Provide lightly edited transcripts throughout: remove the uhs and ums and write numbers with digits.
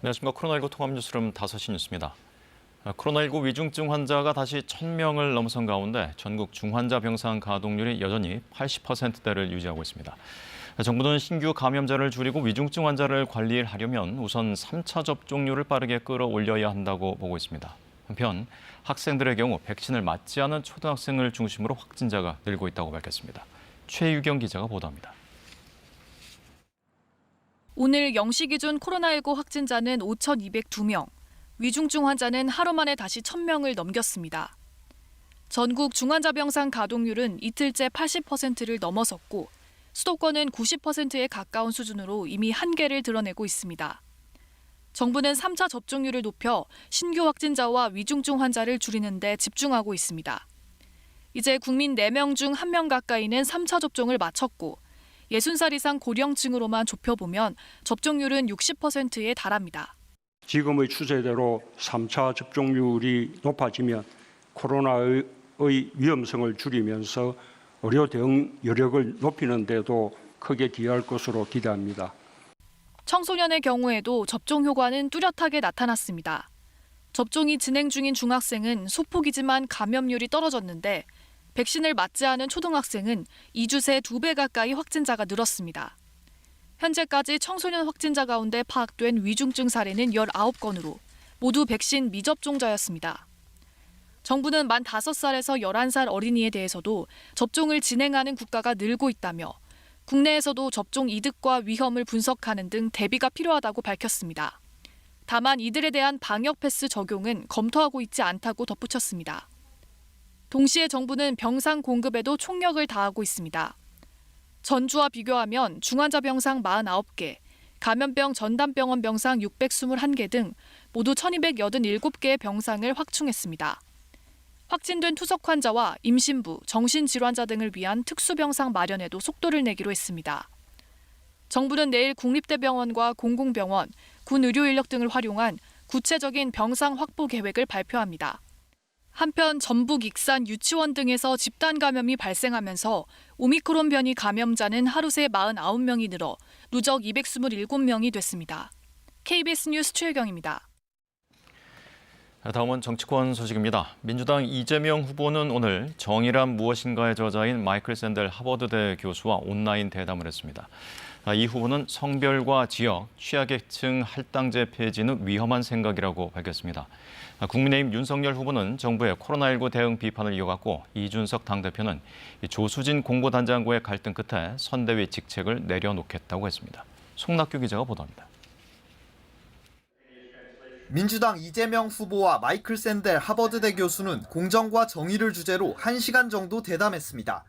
안녕하십니까. 코로나19 통합 뉴스룸 5시 뉴스입니다. 코로나19 위중증 환자가 다시 1,000명을 넘어선 가운데 전국 중환자 병상 가동률이 여전히 80%대를 유지하고 있습니다. 정부는 신규 감염자를 줄이고 위중증 환자를 관리하려면 우선 3차 접종률을 빠르게 끌어올려야 한다고 보고 있습니다. 한편 학생들의 경우 백신을 맞지 않은 초등학생을 중심으로 확진자가 늘고 있다고 밝혔습니다. 최유경 기자가 보도합니다. 오늘 0시 기준 코로나19 확진자는 5,202명, 위중증 환자는 하루 만에 다시 1,000명을 넘겼습니다. 전국 중환자 병상 가동률은 이틀째 80%를 넘어섰고 수도권은 90%에 가까운 수준으로 이미 한계를 드러내고 있습니다. 정부는 3차 접종률을 높여 신규 확진자와 위중증 환자를 줄이는 데 집중하고 있습니다. 이제 국민 4명 중 1명 가까이는 3차 접종을 마쳤고 60살 이상 고령층으로만 좁혀보면 접종률은 60%에 달합니다. 지금의 추세대로 3차 접종률이 높아지면 코로나의 위험성을 줄이면서 의료 대응 여력을 높이는 데도 크게 기여할 것으로 기대합니다. 청소년의 경우에도 접종 효과는 뚜렷하게 나타났습니다. 접종이 진행 중인 중학생은 소폭이지만 감염률이 떨어졌는데 백신을 맞지 않은 초등학생은 2주 새 2배 가까이 확진자가 늘었습니다. 현재까지 청소년 확진자 가운데 파악된 위중증 사례는 19건으로 모두 백신 미접종자였습니다. 정부는 만 5살에서 11살 어린이에 대해서도 접종을 진행하는 국가가 늘고 있다며 국내에서도 접종 이득과 위험을 분석하는 등 대비가 필요하다고 밝혔습니다. 다만 이들에 대한 방역 패스 적용은 검토하고 있지 않다고 덧붙였습니다. 동시에 정부는 병상 공급에도 총력을 다하고 있습니다. 전주와 비교하면 중환자 병상 49개, 감염병 전담병원 병상 621개 등 모두 1,287개의 병상을 확충했습니다. 확진된 투석 환자와 임신부, 정신질환자 등을 위한 특수병상 마련에도 속도를 내기로 했습니다. 정부는 내일 국립대병원과 공공병원, 군 의료인력 등을 활용한 구체적인 병상 확보 계획을 발표합니다. 한편 전북 익산 유치원 등에서 집단 감염이 발생하면서 오미크론 변이 감염자는 하루 새 49명이 늘어 누적 227명이 됐습니다. KBS 뉴스 최혜경입니다. 다음은 정치권 소식입니다. 민주당 이재명 후보는 오늘 정의란 무엇인가의 저자인 마이클 샌델 하버드대 교수와 온라인 대담을 했습니다. 이 후보는 성별과 지역, 취약계층 할당제 폐지는 위험한 생각이라고 밝혔습니다. 국민의힘 윤석열 후보는 정부의 코로나19 대응 비판을 이어갔고 이준석 당대표는 조수진 공보단장과의 갈등 끝에 선대위 직책을 내려놓겠다고 했습니다. 송낙규 기자가 보도합니다. 민주당 이재명 후보와 마이클 샌델 하버드대 교수는 공정과 정의를 주제로 1시간 정도 대담했습니다.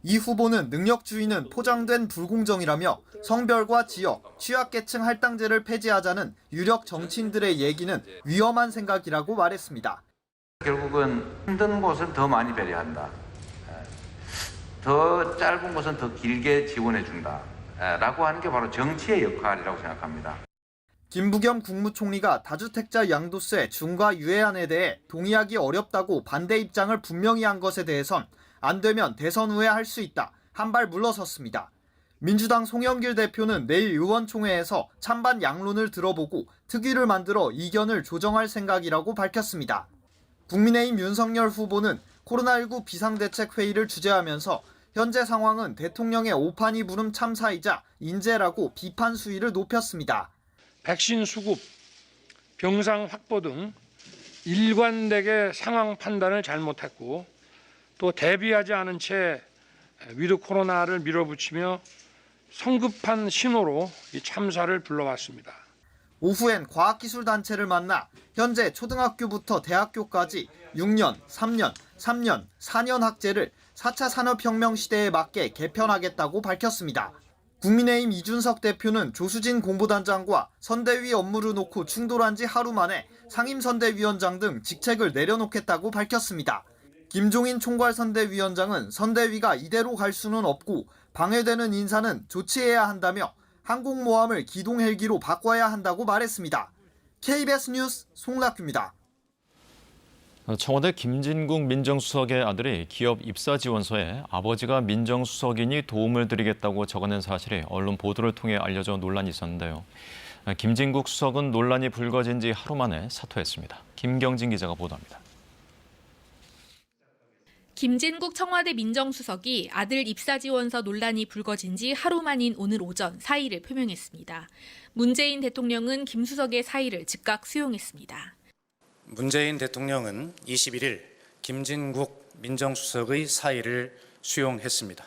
이 후보는 능력주의는 포장된 불공정이라며 성별과 지역, 취약계층 할당제를 폐지하자는 유력 정치인들의 얘기는 위험한 생각이라고 말했습니다. 결국은 힘든 곳은 더 많이 배려한다. 더 짧은 곳은 더 길게 지원해준다. 라고 하는 게 바로 정치의 역할이라고 생각합니다. 김부겸 국무총리가 다주택자 양도세 중과 유예안에 대해 동의하기 어렵다고 반대 입장을 분명히 한 것에 대해선 안 되면 대선 후에 할 수 있다. 한 발 물러섰습니다. 민주당 송영길 대표는 내일 의원총회에서 찬반 양론을 들어보고 특위를 만들어 이견을 조정할 생각이라고 밝혔습니다. 국민의힘 윤석열 후보는 코로나19 비상대책회의를 주재하면서 현재 상황은 대통령의 오판이 부름 참사이자 인재라고 비판 수위를 높였습니다. 백신 수급, 병상 확보 등 일관되게 상황 판단을 잘못했고 또 대비하지 않은 채 위드 코로나를 밀어붙이며 성급한 신호로 이 참사를 불러왔습니다. 오후엔 과학기술단체를 만나 현재 초등학교부터 대학교까지 6년, 3년, 3년, 4년 학제를 4차 산업혁명 시대에 맞게 개편하겠다고 밝혔습니다. 국민의힘 이준석 대표는 조수진 공보단장과 선대위 업무를 놓고 충돌한 지 하루 만에 상임선대위원장 등 직책을 내려놓겠다고 밝혔습니다. 김종인 총괄선대위원장은 선대위가 이대로 갈 수는 없고 방해되는 인사는 조치해야 한다며 항공모함을 기동헬기로 바꿔야 한다고 말했습니다. KBS 뉴스 송낙규입니다. 청와대 김진국 민정수석의 아들이 기업 입사 지원서에 아버지가 민정수석이니 도움을 드리겠다고 적어낸 사실이 언론 보도를 통해 알려져 논란이 있었는데요. 김진국 수석은 논란이 불거진 지 하루 만에 사퇴했습니다. 김경진 기자가 보도합니다. 김진국 청와대 민정수석이 아들 입사 지원서 논란이 불거진 지 하루 만인 오늘 오전 사의를 표명했습니다. 문재인 대통령은 김 수석의 사의를 즉각 수용했습니다. 문재인 대통령은 21일 김진국 민정수석의 사의를 수용했습니다.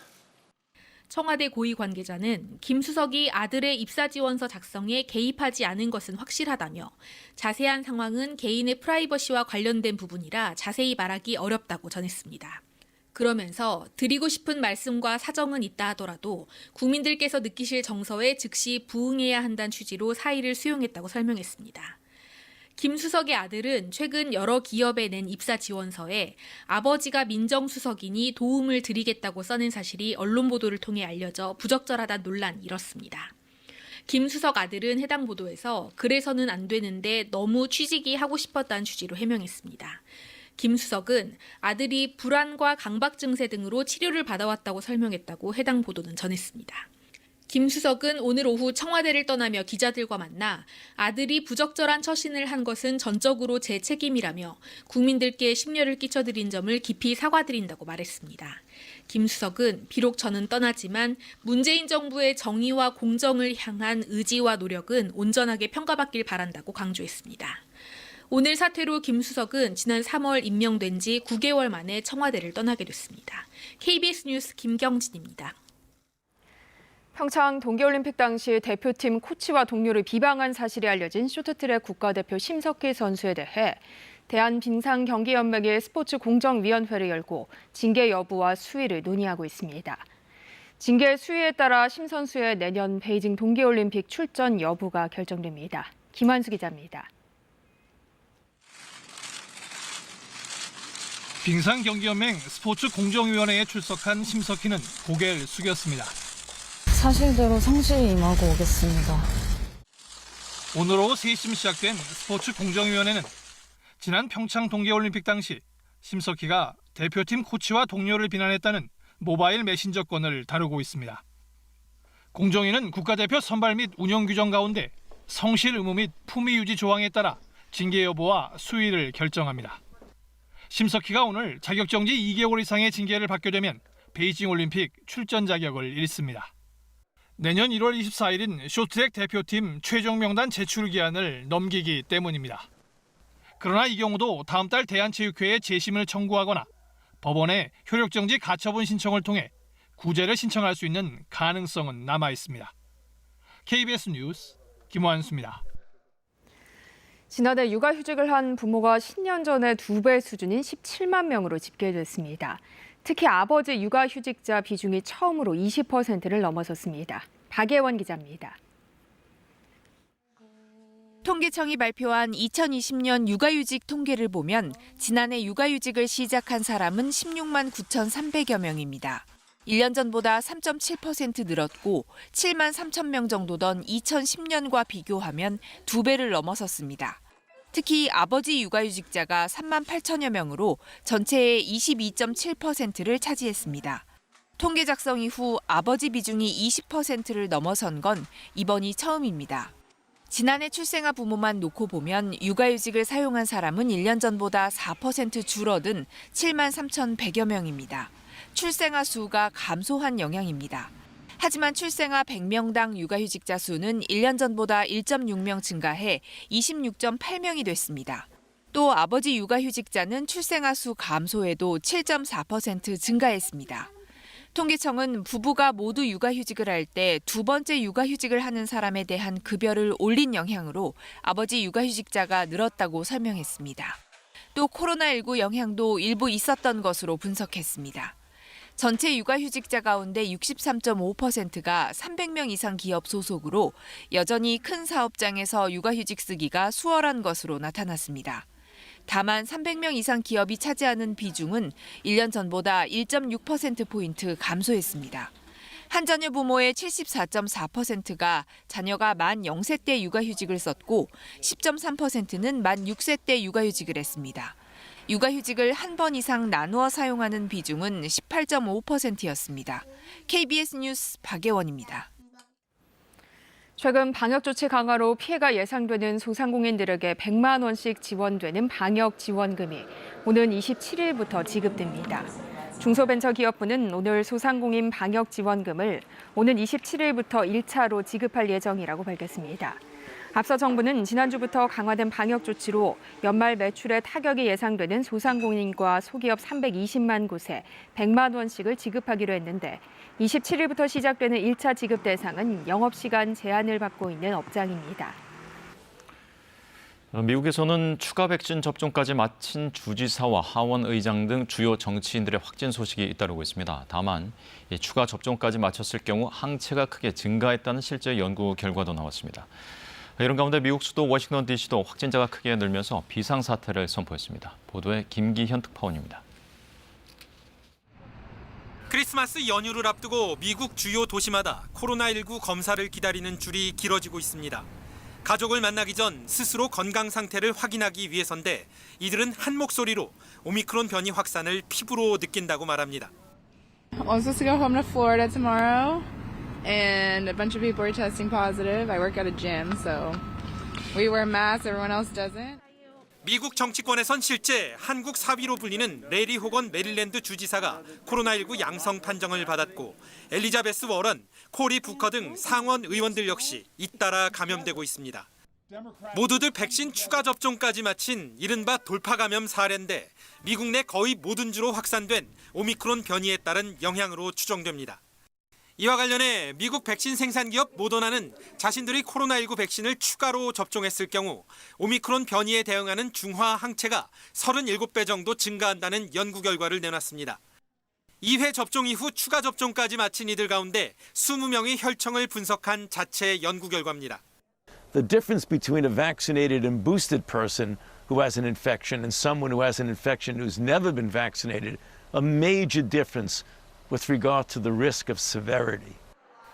청와대 고위 관계자는 김 수석이 아들의 입사 지원서 작성에 개입하지 않은 것은 확실하다며 자세한 상황은 개인의 프라이버시와 관련된 부분이라 자세히 말하기 어렵다고 전했습니다. 그러면서 드리고 싶은 말씀과 사정은 있다 하더라도 국민들께서 느끼실 정서에 즉시 부응해야 한다는 취지로 사의를 수용했다고 설명했습니다. 김 수석의 아들은 최근 여러 기업에 낸 입사 지원서에 아버지가 민정수석이니 도움을 드리겠다고 써낸 사실이 언론 보도를 통해 알려져 부적절하다는 논란이 일었습니다. 김 수석 아들은 해당 보도에서 그래서는 안 되는데 너무 취직이 하고 싶었다는 취지로 해명했습니다. 김 수석은 아들이 불안과 강박 증세 등으로 치료를 받아왔다고 설명했다고 해당 보도는 전했습니다. 김 수석은 오늘 오후 청와대를 떠나며 기자들과 만나 아들이 부적절한 처신을 한 것은 전적으로 제 책임이라며 국민들께 심려를 끼쳐드린 점을 깊이 사과드린다고 말했습니다. 김 수석은 비록 저는 떠나지만 문재인 정부의 정의와 공정을 향한 의지와 노력은 온전하게 평가받길 바란다고 강조했습니다. 오늘 사퇴로 김 수석은 지난 3월 임명된 지 9개월 만에 청와대를 떠나게 됐습니다. KBS 뉴스 김경진입니다. 평창 동계올림픽 당시 대표팀 코치와 동료를 비방한 사실이 알려진 쇼트트랙 국가대표 심석희 선수에 대해 대한빙상경기연맹이 스포츠 공정위원회를 열고 징계 여부와 수위를 논의하고 있습니다. 징계 수위에 따라 심 선수의 내년 베이징 동계올림픽 출전 여부가 결정됩니다. 김환수 기자입니다. 빙상경기연맹 스포츠 공정위원회에 출석한 심석희는 고개를 숙였습니다. 사실대로 성실히 임하고 오겠습니다. 오늘 오후 3시쯤 시작된 스포츠 공정위원회는 지난 평창 동계올림픽 당시 심석희가 대표팀 코치와 동료를 비난했다는 모바일 메신저 건을 다루고 있습니다. 공정위는 국가대표 선발 및 운영 규정 가운데 성실 의무 및 품위 유지 조항에 따라 징계 여부와 수위를 결정합니다. 심석희가 오늘 자격정지 2개월 이상의 징계를 받게 되면 베이징 올림픽 출전 자격을 잃습니다. 내년 1월 24일인 쇼트트랙 대표팀 최종 명단 제출 기한을 넘기기 때문입니다. 그러나 이 경우도 다음 달 대한체육회에 재심을 청구하거나 법원에 효력정지 가처분 신청을 통해 구제를 신청할 수 있는 가능성은 남아 있습니다. KBS 뉴스 김환수입니다. 지난해 육아휴직을 한 부모가 10년 전의 2배 수준인 17만 명으로 집계됐습니다. 특히 아버지 육아휴직자 비중이 처음으로 20%를 넘어섰습니다. 박예원 기자입니다. 통계청이 발표한 2020년 육아휴직 통계를 보면 지난해 육아휴직을 시작한 사람은 16만 9,300여 명입니다. 1년 전보다 3.7% 늘었고 7만 3천 명 정도던 2010년과 비교하면 2배를 넘어섰습니다. 특히 아버지 육아휴직자가 3만 8천여 명으로 전체의 22.7%를 차지했습니다. 통계 작성 이후 아버지 비중이 20%를 넘어선 건 이번이 처음입니다. 지난해 출생아 부모만 놓고 보면 육아휴직을 사용한 사람은 1년 전보다 4% 줄어든 7만 3,100여 명입니다. 출생아 수가 감소한 영향입니다. 하지만 출생아 100명당 육아휴직자 수는 1년 전보다 1.6명 증가해 26.8명이 됐습니다. 또 아버지 육아휴직자는 출생아 수 감소에도 7.4% 증가했습니다. 통계청은 부부가 모두 육아휴직을 할 때 두 번째 육아휴직을 하는 사람에 대한 급여를 올린 영향으로 아버지 육아휴직자가 늘었다고 설명했습니다. 또 코로나19 영향도 일부 있었던 것으로 분석했습니다. 전체 육아휴직자 가운데 63.5%가 300명 이상 기업 소속으로 여전히 큰 사업장에서 육아휴직 쓰기가 수월한 것으로 나타났습니다. 다만 300명 이상 기업이 차지하는 비중은 1년 전보다 1.6%포인트 감소했습니다. 한 자녀 부모의 74.4%가 자녀가 만 0세 때 육아휴직을 썼고 10.3%는 만 6세 때 육아휴직을 했습니다. 육아휴직을 한 번 이상 나누어 사용하는 비중은 18.5%였습니다. KBS 뉴스 박예원입니다. 최근 방역 조치 강화로 피해가 예상되는 소상공인들에게 100만 원씩 지원되는 방역 지원금이 오는 27일부터 지급됩니다. 중소벤처기업부는 오늘 소상공인 방역 지원금을 오는 27일부터 1차로 지급할 예정이라고 밝혔습니다. 앞서 정부는 지난주부터 강화된 방역 조치로 연말 매출에 타격이 예상되는 소상공인과 소기업 320만 곳에 100만 원씩을 지급하기로 했는데 27일부터 시작되는 1차 지급 대상은 영업시간 제한을 받고 있는 업장입니다. 미국에서는 추가 백신 접종까지 마친 주지사와 하원 의장 등 주요 정치인들의 확진 소식이 잇따르고 있습니다. 다만 추가 접종까지 마쳤을 경우 항체가 크게 증가했다는 실제 연구 결과도 나왔습니다. 이런 가운데 미국 수도 워싱턴 DC도 확진자가 크게 늘면서 비상사태를 선포했습니다. 보도에 김기현 특파원입니다. 크리스마스 연휴를 앞두고 미국 주요 도시마다 코로나19 검사를 기다리는 줄이 길어지고 있습니다. 가족을 만나기 전 스스로 건강 상태를 확인하기 위해서인데 이들은 한 목소리로 오미크론 변이 확산을 피부로 느낀다고 말합니다. I'm supposed to go home to Florida tomorrow, and a bunch of people are testing positive. I work at a gym, so we wear masks. Everyone else doesn't. 미국 정치권에선 실제 한국 사위로 불리는 레리 호건 메릴랜드 주지사가 코로나19 양성 판정을 받았고 엘리자베스 워런, 코리 부커 등 상원 의원들 역시 잇따라 감염되고 있습니다. 모두들 백신 추가 접종까지 마친 이른바 돌파 감염 사례인데 미국 내 거의 모든 주로 확산된 오미크론 변이에 따른 영향으로 추정됩니다. 이와 관련해 미국 백신 생산 기업 모더나는 자신들이 코로나19 백신을 추가로 접종했을 경우 오미크론 변이에 대응하는 중화 항체가 37배 정도 증가한다는 연구 결과를 내놨습니다. 2회 접종 이후 추가 접종까지 마친 이들 가운데 20명의 혈청을 분석한 자체 연구 결과입니다. The difference between a vaccinated and boosted person who has an infection and someone who has an infection who's never been vaccinated, a major difference with regard to the risk of severity.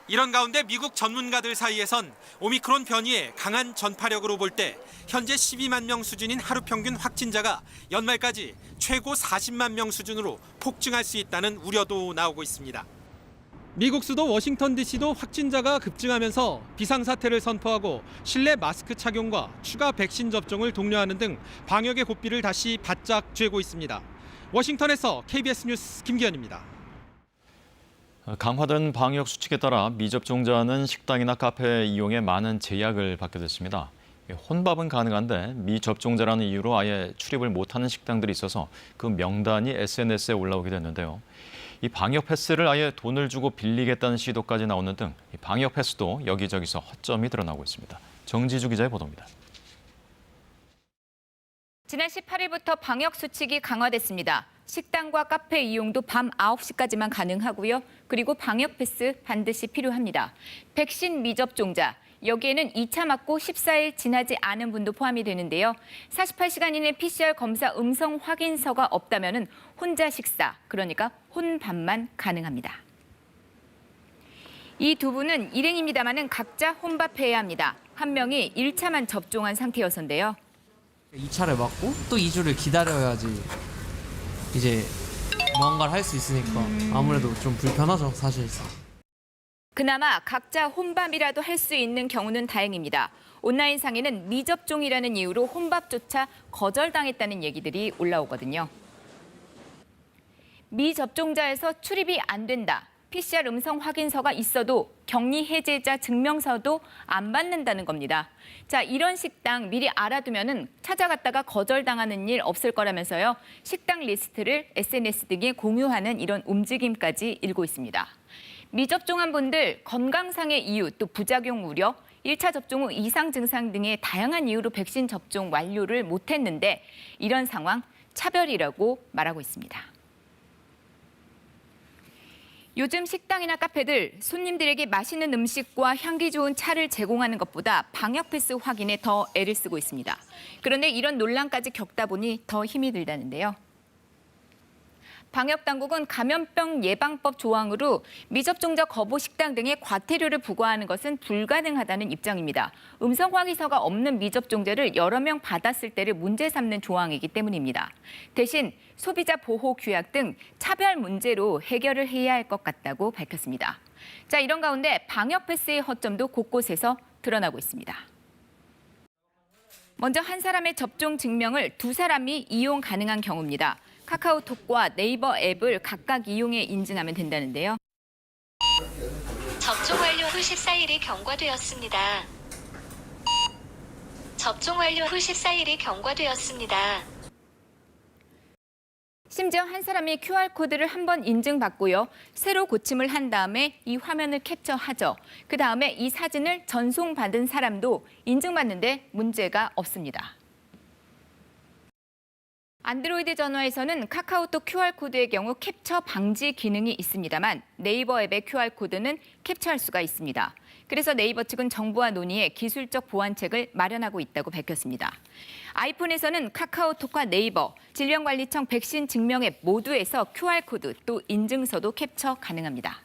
이런 가운데 미국 전문가들 사이에선 오미크론 변이의 강한 전파력으로 볼 때 현재 12만 명 수준인 하루 평균 확진자가 연말까지 최고 40만 명 수준으로 폭증할 수 있다는 우려도 나오고 있습니다. 미국 수도 워싱턴 DC도 확진자가 급증하면서 비상사태를 선포하고 실내 마스크 착용과 추가 백신 접종을 독려하는 등 방역의 고삐를 다시 바짝 쥐고 있습니다. 워싱턴에서 KBS 뉴스 김기현입니다. 강화된 방역 수칙에 따라 미접종자는 식당이나 카페 이용에 많은 제약을 받게 됐습니다. 혼밥은 가능한데 미접종자라는 이유로 아예 출입을 못하는 식당들이 있어서 그 명단이 SNS에 올라오게 됐는데요. 이 방역 패스를 아예 돈을 주고 빌리겠다는 시도까지 나오는 등 방역 패스도 여기저기서 허점이 드러나고 있습니다. 정지주 기자의 보도입니다. 지난 18일부터 방역 수칙이 강화됐습니다. 식당과 카페 이용도 밤 9시까지만 가능하고요. 그리고 방역 패스 반드시 필요합니다. 백신 미접종자, 여기에는 2차 맞고 14일 지나지 않은 분도 포함이 되는데요. 48시간 이내 PCR 검사 음성 확인서가 없다면 혼자 식사, 그러니까 혼밥만 가능합니다. 이 두 분은 일행입니다만 각자 혼밥해야 합니다. 한 명이 1차만 접종한 상태여서인데요. 2차를 맞고 또 2주를 기다려야지 이제 뭔가를 할 수 있으니까 아무래도 좀 불편하죠, 사실상. 그나마 각자 혼밥이라도 할 수 있는 경우는 다행입니다. 온라인상에는 미접종이라는 이유로 혼밥조차 거절당했다는 얘기들이 올라오거든요. 미접종자에서 출입이 안 된다. PCR 음성 확인서가 있어도 격리 해제자 증명서도 안 받는다는 겁니다. 자, 이런 식당 미리 알아두면은 찾아갔다가 거절당하는 일 없을 거라면서요. 식당 리스트를 SNS 등에 공유하는 이런 움직임까지 일고 있습니다. 미접종한 분들 건강상의 이유 또 부작용 우려, 1차 접종 후 이상 증상 등의 다양한 이유로 백신 접종 완료를 못했는데 이런 상황 차별이라고 말하고 있습니다. 요즘 식당이나 카페들 손님들에게 맛있는 음식과 향기 좋은 차를 제공하는 것보다 방역 패스 확인에 더 애를 쓰고 있습니다. 그런데 이런 논란까지 겪다 보니 더 힘이 들다는데요. 방역당국은 감염병 예방법 조항으로 미접종자 거부 식당 등에 과태료를 부과하는 것은 불가능하다는 입장입니다. 음성 확인서가 없는 미접종자를 여러 명 받았을 때를 문제 삼는 조항이기 때문입니다. 대신 소비자 보호 규약 등 차별 문제로 해결을 해야 할 것 같다고 밝혔습니다. 자, 이런 가운데 방역 패스의 허점도 곳곳에서 드러나고 있습니다. 먼저 한 사람의 접종 증명을 두 사람이 이용 가능한 경우입니다. 카카오톡과 네이버 앱을 각각 이용해 인증하면 된다는데요. 접종 완료 후 14일이 경과되었습니다. 접종 완료 후 14일이 경과되었습니다. 심지어 한 사람이 QR코드를 한번 인증받고요. 새로 고침을 한 다음에 이 화면을 캡처하죠. 그 다음에 이 사진을 전송받은 사람도 인증받는데 문제가 없습니다. 안드로이드 전화에서는 카카오톡 QR코드의 경우 캡처 방지 기능이 있습니다만 네이버 앱의 QR코드는 캡처할 수가 있습니다. 그래서 네이버 측은 정부와 논의해 기술적 보완책을 마련하고 있다고 밝혔습니다. 아이폰에서는 카카오톡과 네이버, 질병관리청 백신 증명 앱 모두에서 QR코드 또 인증서도 캡처 가능합니다.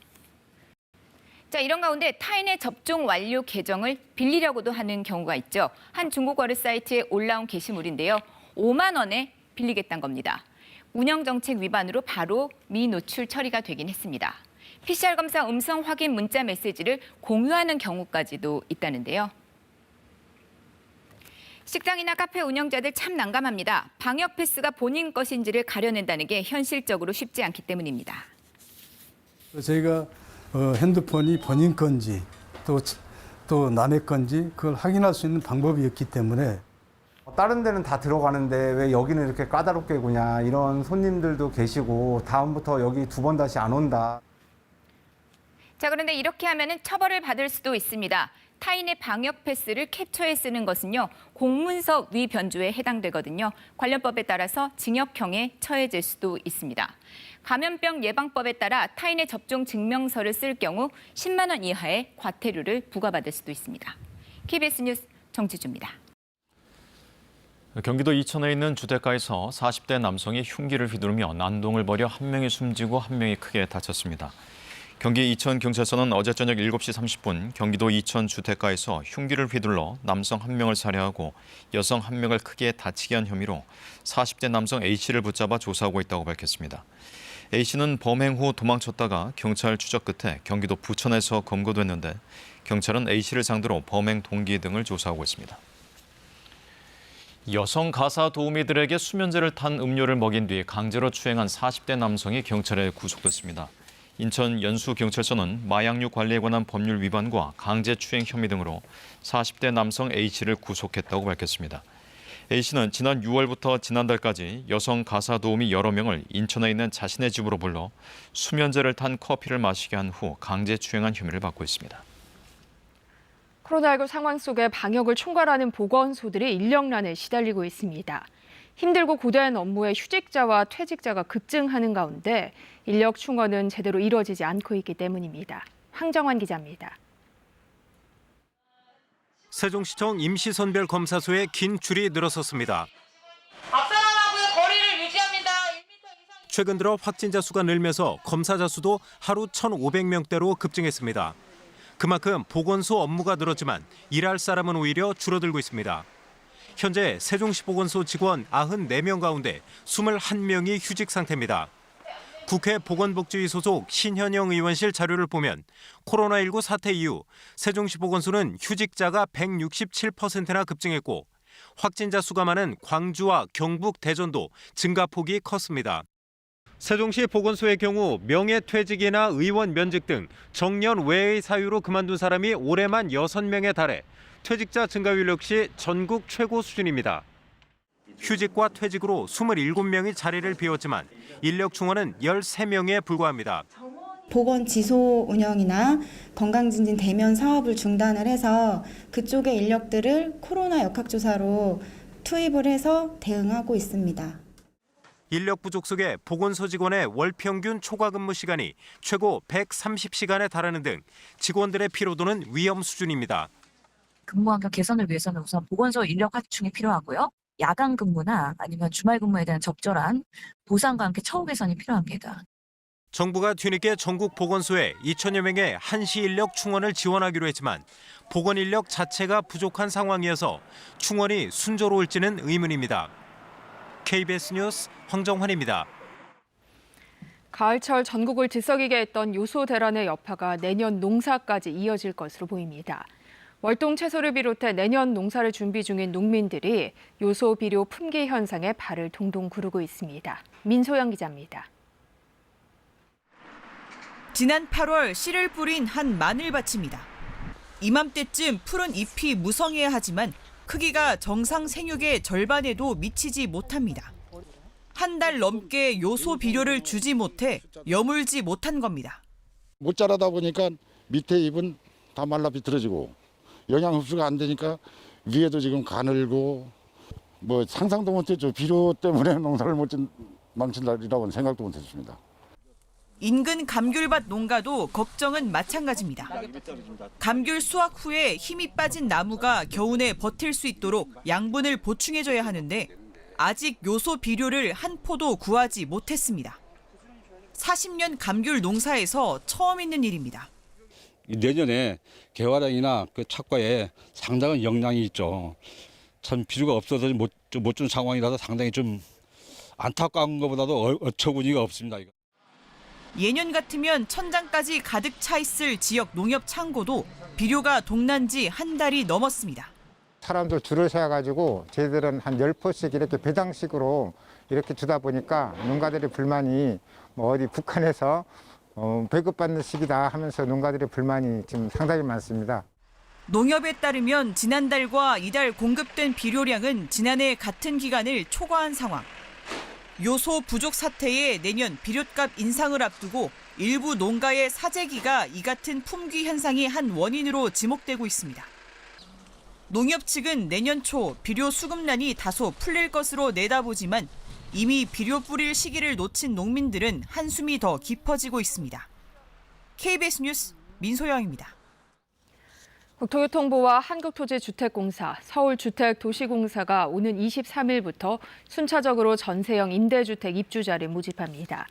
자, 이런 가운데 타인의 접종 완료 계정을 빌리려고도 하는 경우가 있죠. 한 중국 어뢰 사이트에 올라온 게시물인데요. 5만 원에 빌리겠다는 겁니다. 운영정책 위반으로 바로 미노출 처리가 되긴 했습니다. PCR 검사 음성 확인 문자 메시지를 공유하는 경우까지도 있다는데요. 식당이나 카페 운영자들 참 난감합니다. 방역 패스가 본인 것인지를 가려낸다는 게 현실적으로 쉽지 않기 때문입니다. 저희가 핸드폰이 본인 건지 또 남의 건지 그걸 확인할 수 있는 방법이 없기 때문에 다른 데는 다 들어가는데 왜 여기는 이렇게 까다롭게 구냐 이런 손님들도 계시고 다음부터 여기 2번 다시 안 온다. 자, 그런데 이렇게 하면은 처벌을 받을 수도 있습니다. 타인의 방역 패스를 캡처해 쓰는 것은요, 공문서 위변조에 해당되거든요. 관련 법에 따라서 징역형에 처해질 수도 있습니다. 감염병 예방법에 따라 타인의 접종 증명서를 쓸 경우 10만 원 이하의 과태료를 부과받을 수도 있습니다. KBS 뉴스 정지주입니다. 경기도 이천에 있는 주택가에서 40대 남성이 흉기를 휘두르며 난동을 벌여 한 명이 숨지고 한 명이 크게 다쳤습니다. 경기 이천경찰서는 어제 저녁 7시 30분 경기도 이천 주택가에서 흉기를 휘둘러 남성 한 명을 살해하고 여성 한 명을 크게 다치게 한 혐의로 40대 남성 A씨를 붙잡아 조사하고 있다고 밝혔습니다. A씨는 범행 후 도망쳤다가 경찰 추적 끝에 경기도 부천에서 검거됐는데 경찰은 A씨를 상대로 범행 동기 등을 조사하고 있습니다. 여성 가사 도우미들에게 수면제를 탄 음료를 먹인 뒤 강제로 추행한 40대 남성이 경찰에 구속됐습니다. 인천 연수경찰서는 마약류 관리에 관한 법률 위반과 강제추행 혐의 등으로 40대 남성 A씨를 구속했다고 밝혔습니다. A씨는 지난 6월부터 지난달까지 여성 가사 도우미 여러 명을 인천에 있는 자신의 집으로 불러 수면제를 탄 커피를 마시게 한 후 강제추행한 혐의를 받고 있습니다. 코로나19 상황 속에 방역을 총괄하는 보건소들이 인력난에 시달리고 있습니다. 힘들고 고된 업무에 휴직자와 퇴직자가 급증하는 가운데 인력 충원은 제대로 이루어지지 않고 있기 때문입니다. 황정환 기자입니다. 세종시청 임시선별 검사소에 긴 줄이 늘어섰습니다. 앞 사람하고의 거리를 유지합니다. 1m 이상. 최근 들어 확진자 수가 늘면서 검사자 수도 하루 1,500명대로 급증했습니다. 그만큼 보건소 업무가 늘었지만 일할 사람은 오히려 줄어들고 있습니다. 현재 세종시 보건소 직원 94명 가운데 21명이 휴직 상태입니다. 국회 보건복지위 소속 신현영 의원실 자료를 보면 코로나19 사태 이후 세종시 보건소는 휴직자가 167%나 급증했고 확진자 수가 많은 광주와 경북, 대전도 증가폭이 컸습니다. 세종시 보건소의 경우 명예퇴직이나 의원 면직 등 정년 외의 사유로 그만둔 사람이 올해만 6명에 달해 퇴직자 증가율 역시 전국 최고 수준입니다. 휴직과 퇴직으로 27명이 자리를 비웠지만 인력 충원은 13명에 불과합니다. 보건 지소 운영이나 건강증진 대면 사업을 중단을 해서 그쪽의 인력들을 코로나 역학조사로 투입을 해서 대응하고 있습니다. 인력 부족 속에 보건소 직원의 월 평균 초과 근무 시간이 최고 130시간에 달하는 등 직원들의 피로도는 위험 수준입니다. 근무 환경 개선을 위해서는 우선 보건소 인력 확충이 필요하고요. 야간 근무나 아니면 주말 근무에 대한 적절한 보상과 함께 처우 개선이 필요합니다. 정부가 뒤늦게 전국 보건소에 2천여 명의 한시 인력 충원을 지원하기로 했지만 보건 인력 자체가 부족한 상황이어서 충원이 순조로울지는 의문입니다. KBS 뉴스 황정환입니다. 가을철 전국을 들썩이게 했던 요소 대란의 여파가 내년 농사까지 이어질 것으로 보입니다. 월동 채소를 비롯해 내년 농사를 준비 중인 농민들이 요소 비료 품귀 현상에 발을 동동 구르고 있습니다. 민소영 기자입니다. 지난 8월 씨를 뿌린 한 마늘밭입니다. 이맘때쯤 푸른 잎이 무성해야 하지만 크기가 정상 생육의 절반에도 미치지 못합니다. 한 달 넘게 요소 비료를 주지 못해 여물지 못한 겁니다. 못 자라다 보니까 밑에 잎은 다 말라 비틀어지고 영양 흡수가 안 되니까 위에도 지금 가늘고 뭐 상상도 못했죠. 비료 때문에 농사를 망친다리라고는 생각도 못했습니다. 인근 감귤밭 농가도 걱정은 마찬가지입니다. 감귤 수확 후에 힘이 빠진 나무가 겨우내 버틸 수 있도록 양분을 보충해줘야 하는데 아직 요소 비료를 한 포도 구하지 못했습니다. 40년 감귤 농사에서 처음 있는 일입니다. 내년에 개화량이나 그 착과에 상당한 영향이 있죠. 참 비료가 없어서 못 준 상황이라서 상당히 좀 안타까운 것보다도 어처구니가 없습니다. 예년 같으면 천장까지 가득 차 있을 지역 농협 창고도 비료가 동난 지 한 달이 넘었습니다. 사람들 줄을 세워가지고 저희들은 한 10포씩 이렇게 배당식으로 이렇게 주다 보니까 농가들의 불만이 뭐 어디 북한에서 배급받는 시기다 하면서 농가들의 불만이 지금 상당히 많습니다. 농협에 따르면 지난달과 이달 공급된 비료량은 지난해 같은 기간을 초과한 상황. 요소 부족 사태에 내년 비료값 인상을 앞두고 일부 농가의 사재기가 이 같은 품귀 현상이 한 원인으로 지목되고 있습니다. 농협 측은 내년 초 비료 수급난이 다소 풀릴 것으로 내다보지만 이미 비료 뿌릴 시기를 놓친 농민들은 한숨이 더 깊어지고 있습니다. KBS 뉴스 민소영입니다. 국토교통부와 한국토지주택공사, 서울주택도시공사가 오는 23일부터 순차적으로 전세형 임대주택 입주자를 모집합니다.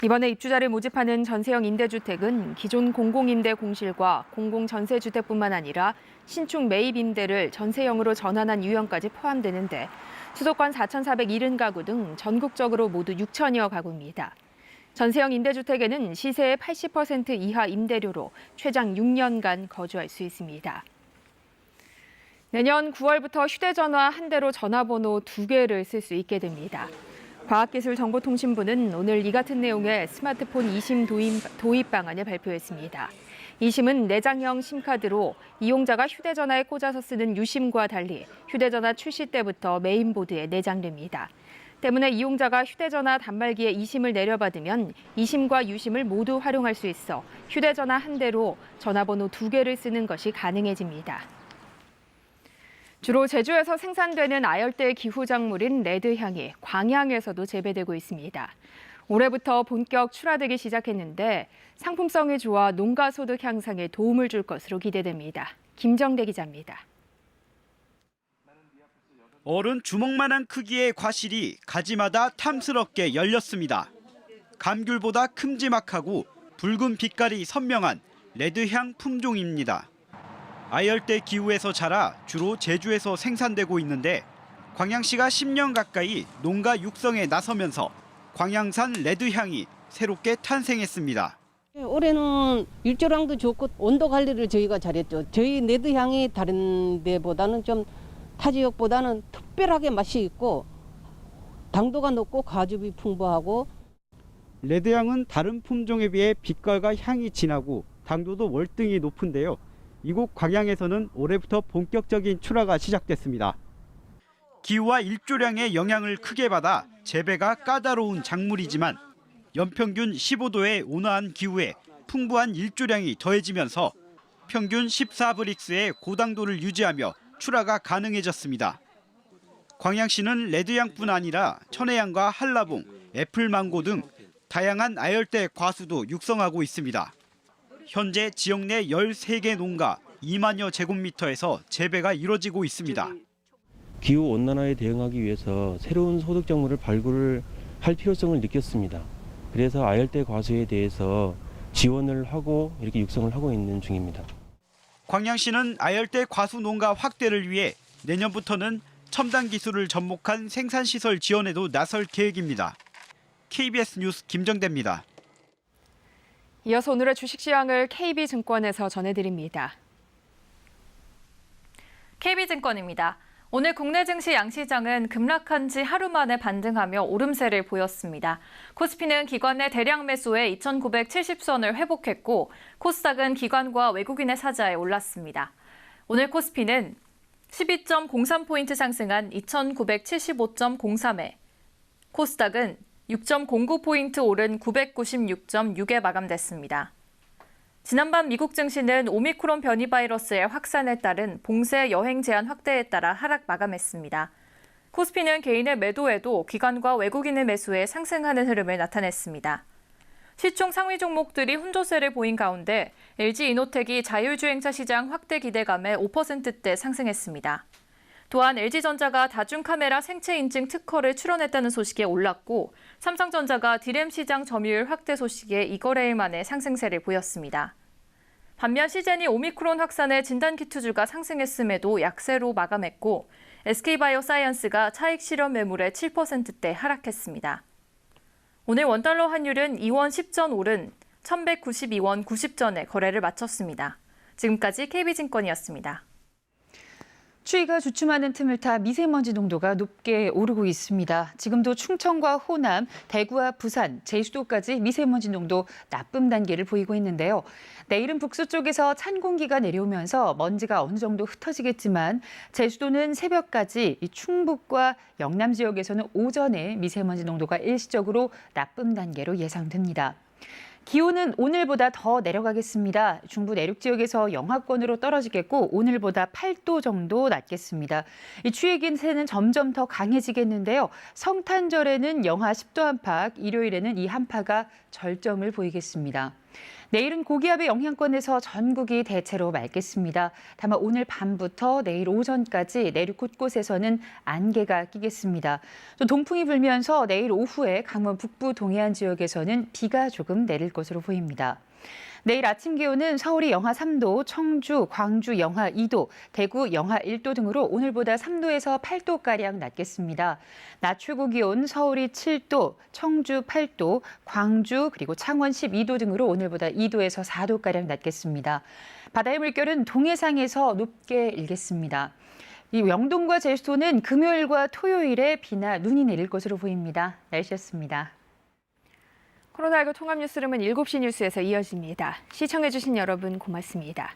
이번에 입주자를 모집하는 전세형 임대주택은 기존 공공임대 공실과 공공전세주택뿐만 아니라 신축 매입 임대를 전세형으로 전환한 유형까지 포함되는데 수도권 4,470가구 등 전국적으로 모두 6천여 가구입니다. 전세형 임대주택에는 시세의 80% 이하 임대료로 최장 6년간 거주할 수 있습니다. 내년 9월부터 휴대전화 한 대로 전화번호 2개를 쓸 수 있게 됩니다. 과학기술정보통신부는 오늘 이 같은 내용의 스마트폰 2심 도입 방안을 발표했습니다. 2심은 내장형 심카드로 이용자가 휴대전화에 꽂아서 쓰는 유심과 달리 휴대전화 출시 때부터 메인보드에 내장됩니다. 때문에 이용자가 휴대전화 단말기에 2심을 내려받으면 2심과 유심을 모두 활용할 수 있어 휴대전화 한 대로 전화번호 2개를 쓰는 것이 가능해집니다. 주로 제주에서 생산되는 아열대 기후작물인 레드향이 광양에서도 재배되고 있습니다. 올해부터 본격 출하되기 시작했는데 상품성이 좋아 농가 소득 향상에 도움을 줄 것으로 기대됩니다. 김정대 기자입니다. 어른 주먹만한 크기의 과실이 가지마다 탐스럽게 열렸습니다. 감귤보다 큼지막하고 붉은 빛깔이 선명한 레드향 품종입니다. 아열대 기후에서 자라 주로 제주에서 생산되고 있는데 광양시가 10년 가까이 농가 육성에 나서면서 광양산 레드향이 새롭게 탄생했습니다. 올해는 일조량도 좋고 온도 관리를 저희가 잘했죠. 저희 레드향이 다른 데보다는 좀 타 지역보다는 특별하게 맛이 있고 당도가 높고 과즙이 풍부하고 레드향은 다른 품종에 비해 빛깔과 향이 진하고 당도도 월등히 높은데요. 이곳 광양에서는 올해부터 본격적인 출하가 시작됐습니다. 기후와 일조량의 영향을 크게 받아 재배가 까다로운 작물이지만 연평균 15도의 온화한 기후에 풍부한 일조량이 더해지면서 평균 14브릭스의 고당도를 유지하며 출하가 가능해졌습니다. 광양시는 레드향뿐 아니라 천혜향과 한라봉, 애플망고 등 다양한 아열대 과수도 육성하고 있습니다. 현재 지역 내 13개 농가 2만여 제곱미터에서 재배가 이뤄지고 있습니다. 기후 온난화에 대응하기 위해서 새로운 소득 작물을 발굴을 할 필요성을 느꼈습니다. 그래서 아열대 과수에 대해서 지원을 하고 이렇게 육성을 하고 있는 중입니다. 광양시는 아열대 과수 농가 확대를 위해 내년부터는 첨단 기술을 접목한 생산시설 지원에도 나설 계획입니다. KBS 뉴스 김정대입니다. 이어서 오늘의 주식 시황을 KB증권에서 전해드립니다. KB증권입니다. 오늘 국내 증시 양시장은 급락한 지 하루 만에 반등하며 오름세를 보였습니다. 코스피는 기관의 대량 매수에 2,970선을 회복했고 코스닥은 기관과 외국인의 사자에 올랐습니다. 오늘 코스피는 12.03포인트 상승한 2,975.03에 코스닥은 6.09포인트 오른 996.6에 마감됐습니다. 지난밤 미국 증시는 오미크론 변이 바이러스의 확산에 따른 봉쇄 여행 제한 확대에 따라 하락 마감했습니다. 코스피는 개인의 매도에도 기관과 외국인의 매수에 상승하는 흐름을 나타냈습니다. 시총 상위 종목들이 혼조세를 보인 가운데 LG이노텍이 자율주행차 시장 확대 기대감에 5%대 상승했습니다. 또한 LG전자가 다중카메라 생체 인증 특허를 출원했다는 소식에 올랐고 삼성전자가 디램 시장 점유율 확대 소식에 이거래일 만에 상승세를 보였습니다. 반면 시젠이 오미크론 확산에 진단키트주가 상승했음에도 약세로 마감했고 SK바이오사이언스가 차익 실현 매물에 7%대 하락했습니다. 오늘 원달러 환율은 2원 10전 오른 1,192원 90전에 거래를 마쳤습니다. 지금까지 KB증권이었습니다. 추위가 주춤하는 틈을 타 미세먼지 농도가 높게 오르고 있습니다. 지금도 충청과 호남, 대구와 부산, 제주도까지 미세먼지 농도 나쁨 단계를 보이고 있는데요. 내일은 북서 쪽에서 찬 공기가 내려오면서 먼지가 어느 정도 흩어지겠지만 제주도는 새벽까지 충북과 영남 지역에서는 오전에 미세먼지 농도가 일시적으로 나쁨 단계로 예상됩니다. 기온은 오늘보다 더 내려가겠습니다. 중부 내륙 지역에서 영하권으로 떨어지겠고 오늘보다 8도 정도 낮겠습니다. 이 추위 기세는 점점 더 강해지겠는데요. 성탄절에는 영하 10도 안팎, 일요일에는 이 한파가 절정을 보이겠습니다. 내일은 고기압의 영향권에서 전국이 대체로 맑겠습니다. 다만 오늘 밤부터 내일 오전까지 내륙 곳곳에서는 안개가 끼겠습니다. 또 동풍이 불면서 내일 오후에 강원 북부 동해안 지역에서는 비가 조금 내릴 것으로 보입니다. 내일 아침 기온은 서울이 영하 3도, 청주, 광주 영하 2도, 대구 영하 1도 등으로 오늘보다 3도에서 8도가량 낮겠습니다. 낮 최고 기온 서울이 7도, 청주 8도, 광주 그리고 창원 12도 등으로 오늘보다 2도에서 4도가량 낮겠습니다. 바다의 물결은 동해상에서 높게 일겠습니다. 이 영동과 제주도는 금요일과 토요일에 비나 눈이 내릴 것으로 보입니다. 날씨였습니다. 코로나19 통합 뉴스룸은 7시 뉴스에서 이어집니다. 시청해주신 여러분 고맙습니다.